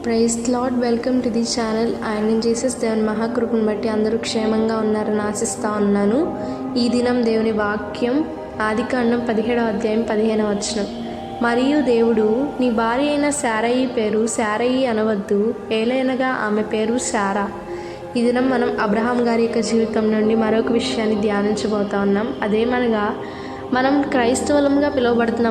Praise lord, welcome to the channel. ఆయన Jesus దేవుని మహాకృపను బట్టి అందరూ క్షేమంగా ఉన్నారని ఆశిస్తూ ఉన్నాను. ఈ దినం దేవుని వాక్యం ఆదికాండం 17వ అధ్యాయం 15వ వచనం. మరియు దేవుడు, నీ భార్య అయిన శారయి పేరు శారయి అనవద్దు, ఏలైనగా ఆమె పేరు శారా. ఈ దినం మనం అబ్రహాం గారి యొక్క జీవితం నుండి మరొక విషయాన్ని ధ్యానించబోతా ఉన్నాం. అదేమనగా, మనం క్రైస్తవులంగా పిలువబడుతున్న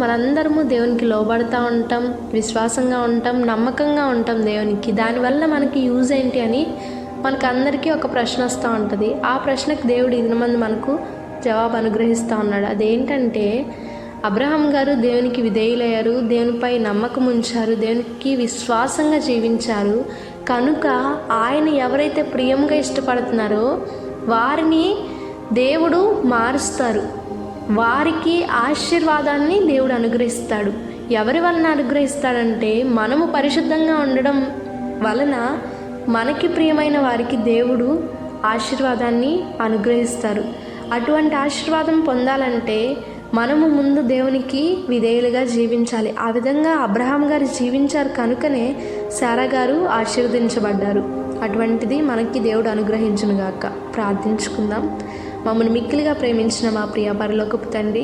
మనందరము దేవునికి లోబడుతూ ఉంటాం, విశ్వాసంగా ఉంటాం, నమ్మకంగా ఉంటాం దేవునికి. దానివల్ల మనకి యూజ్ ఏంటి అని మనకు అందరికీ ఒక ప్రశ్న వస్తూ ఉంటుంది. ఆ ప్రశ్నకు దేవుడు ఇది మంది మనకు జవాబు అనుగ్రహిస్తూ ఉన్నాడు. అదేంటంటే, అబ్రహాం గారు దేవునికి విధేయులయ్యారు, దేవునిపై నమ్మకం ఉంచారు, దేవునికి విశ్వాసంగా జీవించారు. కనుక ఆయన ఎవరైతే ప్రియంగా ఇష్టపడుతున్నారో వారిని దేవుడు మారుస్తారు, వారికి ఆశీర్వాదాన్ని దేవుడు అనుగ్రహిస్తాడు. ఎవరి వలన అనుగ్రహిస్తాడంటే, మనము పరిశుద్ధంగా ఉండడం వలన మనకి ప్రియమైన వారికి దేవుడు ఆశీర్వాదాన్ని అనుగ్రహిస్తారు. అటువంటి ఆశీర్వాదం పొందాలంటే మనము ముందు దేవునికి విధేయులుగా జీవించాలి. ఆ విధంగా అబ్రహాం గారు జీవించారు కనుకనే శారా గారు ఆశీర్వదించబడ్డారు. అటువంటిది మనకి దేవుడు అనుగ్రహించునుగాక. ప్రార్థించుకుందాం. మమ్మల్ని మిక్కిలిగా ప్రేమించిన మా ప్రియ పరలోకపు తండ్రి,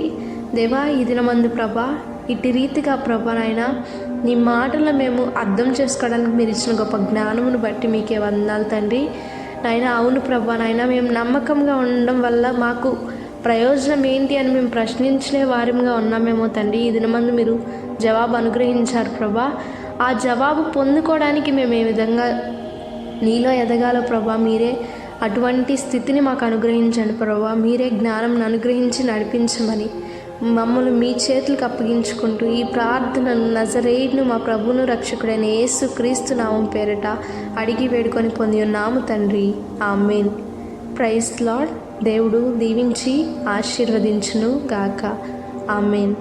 దేవా, ఈ దినమందు ప్రభా, ఇటు రీతిగా ప్రభా నాయన, నీ మాటలను మేము అర్థం చేసుకోవడానికి మీరు ఇచ్చిన గొప్ప జ్ఞానమును బట్టి మీకే వందనాలు తండ్రి. నాయన, అవును ప్రభా నాయన, మేము నమ్మకంగా ఉండడం వల్ల మాకు ప్రయోజనం ఏంటి అని మేము ప్రశ్నించే వారంగా ఉన్నామేమో తండ్రి. ఈ దినమందు మీరు జవాబు అనుగ్రహించారు ప్రభా. ఆ జవాబు పొందుకోవడానికి మేము ఏ విధంగా నీలో ఎదగాలో ప్రభా, మీరే అటువంటి స్థితిని మాకు అనుగ్రహించండి ప్రభా. మీరే జ్ఞానం అనుగ్రహించి నడిపించమని మమ్మల్ని మీ చేతులకు అప్పగించుకుంటూ ఈ ప్రార్థనను నజరేయుడును మా ప్రభువును రక్షకుడైన యేసు క్రీస్తు నామం పేరిట అడిగి వేడుకొని పొంది ఉన్నాము తండ్రి. ఆమేన్. Praise Lord. దేవుడు దీవించి ఆశీర్వదించును గాక. ఆమేన్.